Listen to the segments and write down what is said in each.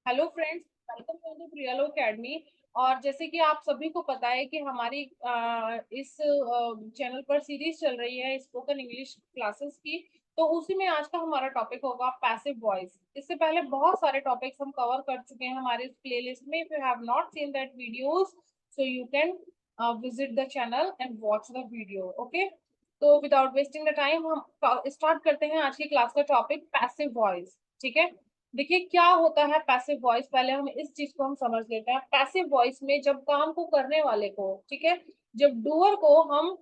Hello friends, welcome to the Priyalo academy. और जैसे कि आप सभी को पता है कि हमारी इस चैनल पर सीरीज चल रही है स्पोकन इंग्लिश क्लासेस की। तो उसी में आज का हमारा टॉपिक होगा पैसिव वॉइस। इससे पहले बहुत सारे टॉपिक्स हम कवर कर चुके हैं हमारे इस प्लेलिस्ट में। If you have not seen that videos, so you can visit the channel and watch the video. Okay, तो विदाउट वेस्टिंग द टाइम हम स्टार्ट करते हैं आज की क्लास का टॉपिक पैसिव वॉइस। ठीक है, देखिए क्या होता है पैसिव वॉइस। पहले हम इस चीज को हम समझ लेते हैं। पैसिव वॉइस में जब काम को करने वाले को, ठीक है, जब डूअर को हम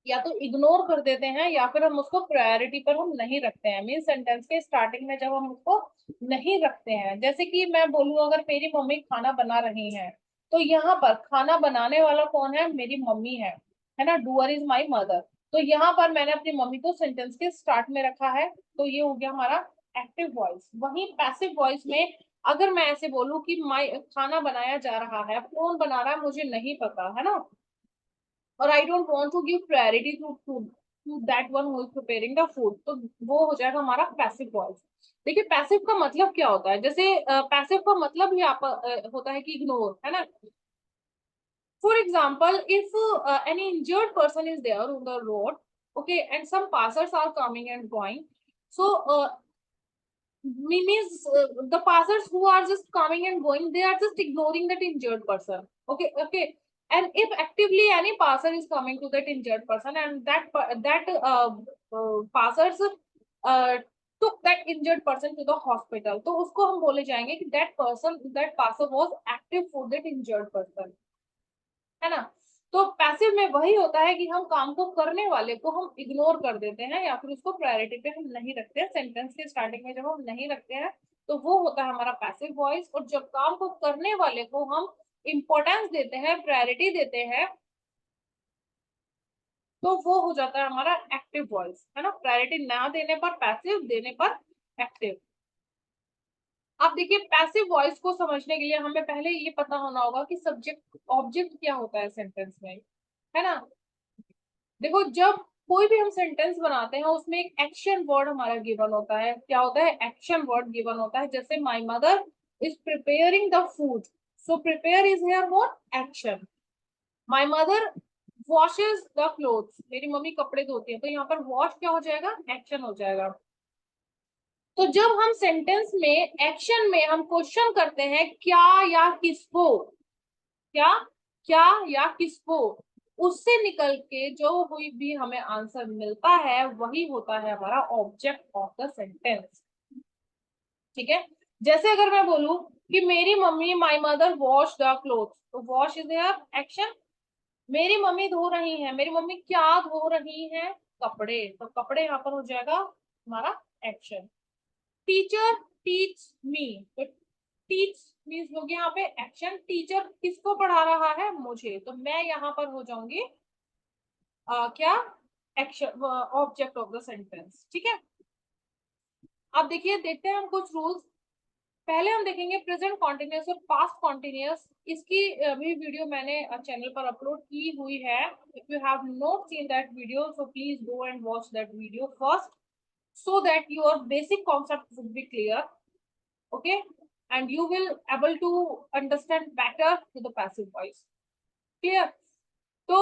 या तो इग्नोर कर देते हैं या फिर हम उसको प्रायोरिटी पर हम नहीं रखते हैं। मीन सेंटेंस के स्टार्टिंग में जब हम उसको नहीं रखते हैं, जैसे कि मैं बोलूँ अगर मेरी मम्मी खाना बना रही है, तो यहाँ पर खाना बनाने वाला कौन है? मेरी मम्मी है ना। Doer is my mother. तो यहाँ पर मैंने अपनी मम्मी को सेंटेंस के स्टार्ट में रखा है, तो ये हो गया हमारा एक्टिव वॉइस। वहीं पैसिव वॉइस में अगर मैं ऐसे बोलूं कि माई खाना बनाया जा रहा है, कौन बना रहा है मुझे नहीं पता, है ना, और I don't want to give priority to that one who is preparing the food, तो वो हो जाएगा हमारा पैसिव वॉइस। देखिए पैसिव का मतलब क्या होता है? जैसे पैसिव का मतलब ही आप होता है कि इग्नोर, है ना। For example, if any injured person is there on the road, okay, and some passers are coming and going, so means the passers who are just coming and going, they are just ignoring that injured person. Okay, and if actively any passer is coming to that injured person and that passers uh, took that injured person to the hospital, तो उसको हम बोले जाएंगे कि that passer was active for that injured person, है ना। तो passive में वही होता है कि हम काम को करने वाले को हम इग्नोर कर देते हैं या फिर उसको प्रायोरिटी पे हम नहीं रखते हैं। सेंटेंस के स्टार्टिंग में जब हम नहीं रखते हैं तो वो होता है हमारा पैसिव वॉइस। और जब काम को करने वाले को हम इंपॉर्टेंस देते हैं, प्रायोरिटी देते हैं, तो वो हो जाता है हमारा एक्टिव वॉइस, है ना। प्रायोरिटी ना देने पर पैसिव, देने पर एक्टिव। अब देखिए पैसिव वॉइस को समझने के लिए हमें पहले ये पता होना होगा कि सब्जेक्ट ऑब्जेक्ट क्या होता है सेंटेंस में, है ना। देखो जब कोई भी हम सेंटेंस बनाते हैं उसमें एक एक्शन वर्ड हमारा गिवन होता है। क्या होता है? एक्शन वर्ड गिवन होता है। जैसे my mother is preparing the food, so prepare is here what? Action. My mother washes the clothes, मेरी मम्मी कपड़े धोती है, तो यहाँ पर वॉश क्या हो जाएगा? एक्शन हो जाएगा। तो जब हम सेंटेंस में एक्शन में हम क्वेश्चन करते हैं क्या या किसको, क्या, क्या या किसको, उससे निकल के जो हुई भी हमें आंसर मिलता है वही होता है हमारा ऑब्जेक्ट ऑफ द सेंटेंस। ठीक है, जैसे अगर मैं बोलूं कि मेरी mummy my mother wash the clothes, तो वॉश इज देयर एक्शन। मेरी मम्मी धो रही है, मेरी मम्मी क्या धो रही है? कपड़े, तो कपड़े यहाँ पर हो जाएगा हमारा एक्शन। टीचर टीच मी, तो टीच मीन्स हो गया यहाँ पे एक्शन। टीचर किसको पढ़ा रहा है? मुझे, तो मैं यहाँ पर हो जाऊंगी क्या? Action, object of the sentence. ठीक है, अब देखिए देखते हैं हम कुछ रूल्स। पहले हम देखेंगे प्रेजेंट कॉन्टिन्यूअस और पास्ट कॉन्टिन्यूअस। इसकी भी वीडियो मैंने चैनल पर अपलोड की हुई है। If you have not seen that video, so please go and watch that video first, so that your basic concept would be clear. Okay, and you will able to understand better to the passive voice. Clear? तो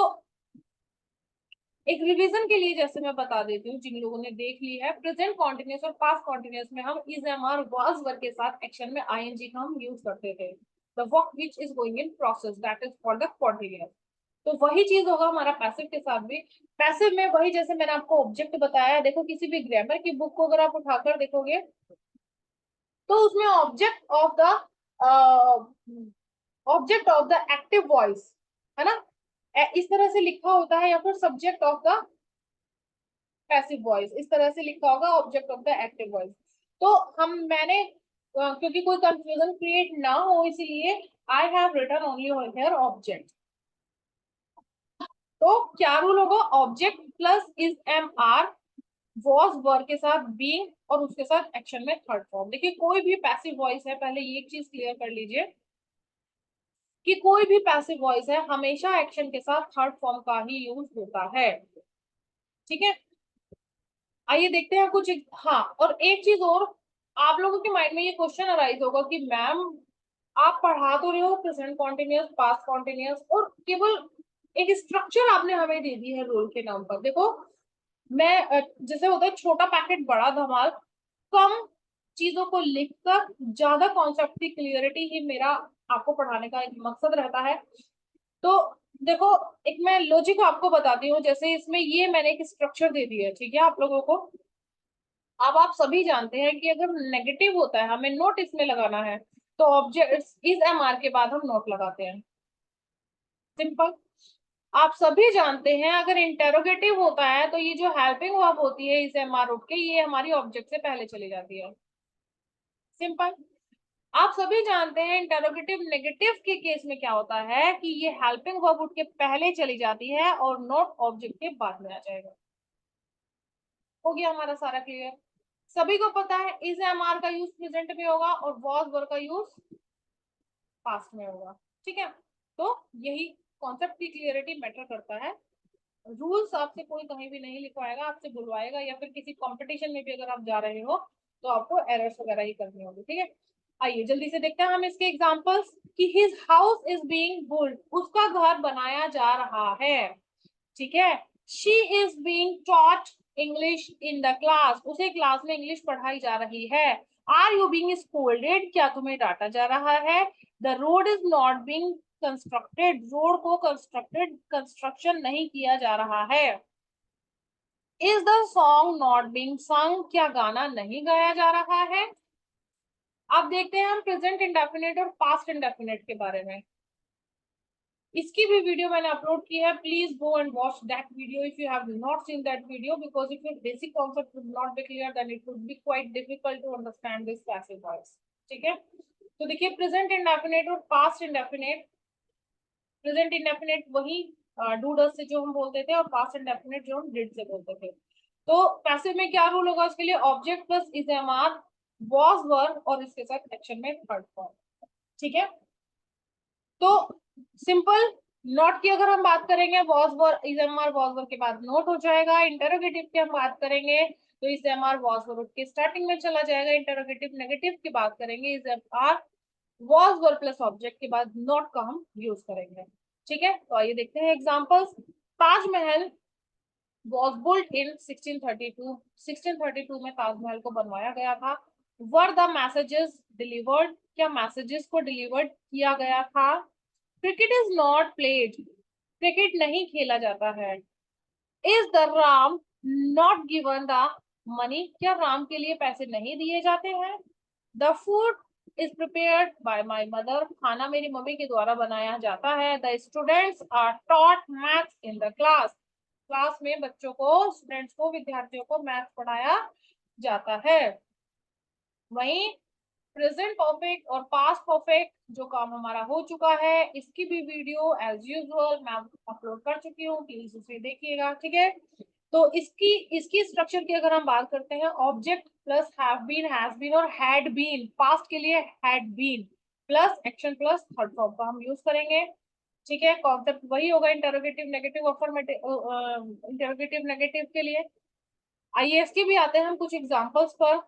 एक revision के लिए जैसे मैं बता देती हूँ जिन लोगों ने देख ली है, प्रेजेंट कॉन्टिन्यूस और पास्ट कॉन्टिन्यूस में हम इज एम आर वाज वर्ग के साथ एक्शन में आईएनजी का हम यूज करते थे। The work which is going in process, that is called the continuous. तो वही चीज होगा हमारा पैसिव के साथ भी। पैसिव में वही, जैसे मैंने आपको ऑब्जेक्ट बताया, देखो किसी भी ग्रामर की बुक को अगर आप उठाकर देखोगे तो उसमें object of the active voice, है ना, इस तरह से लिखा होता है, या फिर subject of the passive voice इस तरह से लिखा होगा, object of the active voice. तो मैंने क्योंकि कोई कंफ्यूजन क्रिएट ना हो इसलिए I have written only here object. तो क्या रूल होगा? Object plus is am are, was verb के साथ बीइंग और उसके साथ एक्शन में थर्ड फॉर्म। देखिए कोई भी पैसिव वॉइस है, पहले ये चीज क्लियर कर लीजिए कि कोई भी पैसिव वॉइस है हमेशा एक्शन के साथ थर्ड फॉर्म का ही यूज होता है। ठीक है, आइए देखते हैं कुछ। हाँ, और एक चीज और, आप लोगों के माइंड में ये क्वेश्चन अराइज होगा कि मैम आप पढ़ा तो रहे हो प्रेजेंट कॉन्टिन्यूअस, पास्ट कॉन्टिन्यूअस, और केवल एक स्ट्रक्चर आपने हमें दे दी है रूल के नाम पर। देखो मैं जैसे होता है छोटा पैकेट बड़ा धमाल, कम चीजों को लिखकर ज्यादा कॉन्सेप्ट की क्लियरिटी ही मेरा आपको पढ़ाने का एक मकसद रहता है। तो देखो एक मैं लॉजिक आपको बताती हूँ, जैसे इसमें ये मैंने एक स्ट्रक्चर दे दी है, ठीक है आप लोगों को। अब आप सभी जानते हैं कि अगर नेगेटिव होता है हमें नोट इसमें लगाना है, तो ऑब्जेक्ट इस एम आर के बाद हम नोट लगाते हैं, सिंपल। आप सभी जानते हैं अगर इंटेरोगेटिव होता है तो ये जो हेल्पिंग वर्ब होती है इस एम आर उठ के, ये हमारी ऑब्जेक्ट से पहले चली जाती है, सिंपल। आप सभी जानते हैं इंटेरोगेटिव नेगेटिव के केस में क्या होता है कि ये हेल्पिंग वर्ब उठ के पहले चली जाती है और नोट ऑब्जेक्ट के बाद में आ जाएगा। हो गया हमारा सारा क्लियर। सभी को पता है इज एम आर का यूज प्रेजेंट में होगा और वॉज वर्ब का यूज पास्ट में होगा, ठीक है। तो यही कॉन्सेप्ट की क्लियरिटी मैटर करता है। रूल्स आपसे कोई कहीं भी नहीं लिखवाएगा, आपसे बुलवाएगा, या फिर किसी कंपटीशन में भी अगर आप जा रहे हो तो आपको एरर्स वगैरह ही करनी होगी, ठीक है। आइए जल्दी से देखते हैं हम इसके एग्जांपल्स कि his house is being built, उसका घर बनाया जा रहा है, ठीक है। She is being taught English in the class, उसे क्लास में इंग्लिश पढ़ाई जा रही है। आर यू बीइंग स्कोल्डेड, क्या तुम्हें डांटा जा रहा है। The road is not being constructed, road को कंस्ट्रक्शन नहीं किया जा रहा है। Is the song not being sung, क्या गाना नहीं गाया जा रहा है। अब देखते हैं हम प्रेजेंट इंडेफिनिट और पास्ट इंडेफिनिट के बारे में। इसकी भी वीडियो मैंने अपलोड की है, please go and watch that video if you have not seen that video, because if your basic concept would not be clear then it would be quite difficult to understand this passive voice, ठीक है। तो देखिए present indefinite और past indefinite, present indefinite वही do does से जो हम बोलते थे, और पास्ट इंडेफिनिट जो हम डिड से बोलते थे। तो पैसिव में क्या रूल होगा उसके लिए, object plus is am are, was were, और इसके साथ एक्शन में थर्ड फॉर्म, ठीक है। तो सिंपल नोट की अगर हम बात करेंगे, was were is am are was were के बाद नोट हो जाएगा। इंटरोगेटिव की हम बात करेंगे तो is am are was were के स्टार्टिंग में चला जाएगा। इंटरोगेटिव नेगेटिव की बात करेंगे, is am are was were plus object के बाद नोट का हम यूज करेंगे, ठीक है। तो आइए देखते हैं examples. Taj Mahal was built in 1632, 1632 में ताजमहल को बनवाया गया था। were the messages delivered, क्या मैसेजेस को डिलीवर्ड किया गया था। Cricket is not played, cricket नहीं खेला जाता है। Is the Ram not given the money, क्या राम के लिए पैसे नहीं दिए जाते हैं। The food is prepared by my mother, खाना मेरी मम्मी के द्वारा बनाया जाता है। The students are taught maths in the class, class में बच्चों को, स्टूडेंट्स को, विद्यार्थियों को मैथ पढ़ाया जाता है। वहीं प्रेजेंट परफेक्ट और पास्ट परफेक्ट जो काम हमारा हो चुका है, इसकी भी वीडियो एज यूजुअल मैं अपलोड कर चुकी हूँ, प्लीज उसे देखिएगा, ठीक है। तो इसकी इसकी स्ट्रक्चर की अगर हम बात करते हैं, object plus have been, has been और हैड बीन, पास्ट के लिए had been plus action plus third form का हम यूज करेंगे, ठीक है। कॉन्सेप्ट वही होगा interrogative negative affirmative, interrogative negative के लिए। आइए इसके भी आते हैं हम कुछ एग्जांपल्स पर।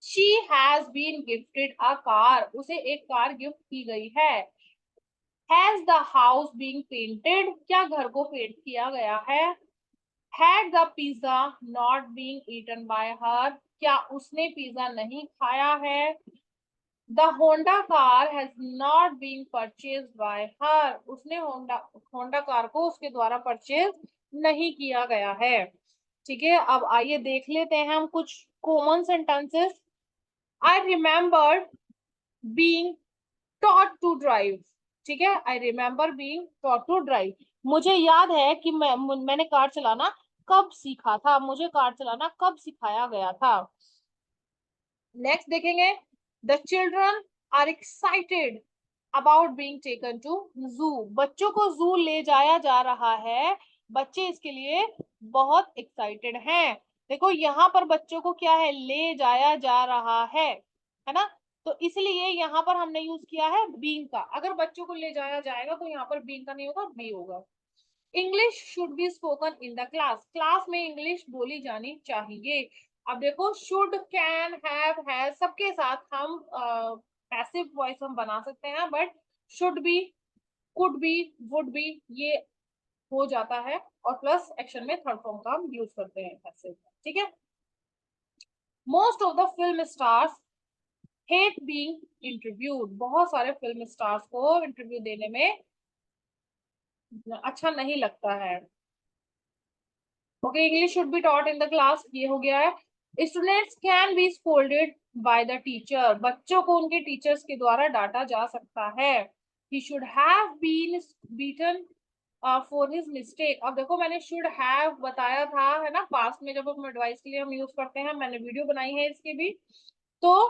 She has been gifted a car, उसे एक कार गिफ्ट की गई है। Has the house being painted, क्या घर को पेंट किया गया है। Had the pizza not being eaten by her, क्या उसने पिज्जा नहीं खाया है। The Honda car has not being purchased by her, उसने होंडा होंडा कार को उसके द्वारा परचेज नहीं किया गया है, ठीक है। अब आइए देख लेते हैं हम कुछ common sentences. I remember being taught to drive, ठीक है। I remember being taught to drive, मुझे याद है कि मैंने कार चलाना कब सीखा था, मुझे कार चलाना कब सिखाया गया था। नेक्स्ट देखेंगे, the children are excited about being taken to zoo, बच्चों को जू ले जाया जा रहा है, बच्चे इसके लिए बहुत एक्साइटेड हैं। देखो यहाँ पर बच्चों को क्या है, ले जाया जा रहा है ना। तो इसलिए यहाँ पर हमने यूज किया है बीइंग का। अगर बच्चों को ले जाया जाएगा तो यहाँ पर बीइंग का नहीं होगा, बी होगा। English should be spoken in the class, class में इंग्लिश बोली जानी चाहिए। अब देखो शुड, कैन, हैव सबके साथ हम पैसिव वॉइस हम बना सकते हैं, but should be, could be, would be ये हो जाता है, और प्लस एक्शन में थर्ड फॉर्म का हम यूज करते हैं पैसिव। ठीक है। Most of the film stars hate being interviewed, बहुत सारे फिल्म स्टार्स को इंटरव्यू देने में अच्छा नहीं लगता है। Okay, English should be taught in the class, ये हो गया है। Students can be scolded by the teacher, बच्चों को उनके टीचर्स के द्वारा डांटा जा सकता है। He should have been beaten for his mistake. अब देखो मैंने शुड हैव बताया था, है ना, पास्ट में जब हम एडवाइस के लिए हम यूज करते हैं, मैंने वीडियो बनाई है इसकी भी। तो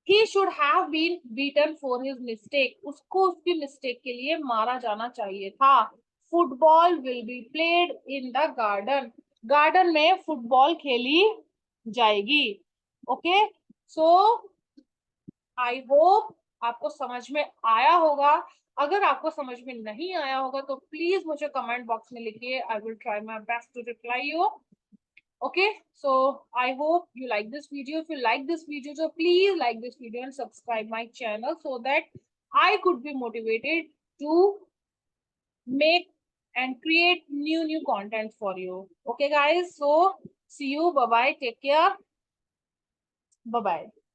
he should have been beaten for his mistake, उसको उसकी मिस्टेक के लिए मारा जाना चाहिए था। Football will be played in the garden, garden में फुटबॉल खेली जाएगी। ओके, सो आई होप आपको समझ में आया होगा। अगर आपको समझ में नहीं आया होगा तो प्लीज मुझे कमेंट बॉक्स में लिखिए, I will try my best to reply you. Okay, so I hope you like this video. If you like this video, so please like this video and subscribe my channel so that I could be motivated to make and create new content for you. Okay guys, so see you, bye bye, take care, bye bye.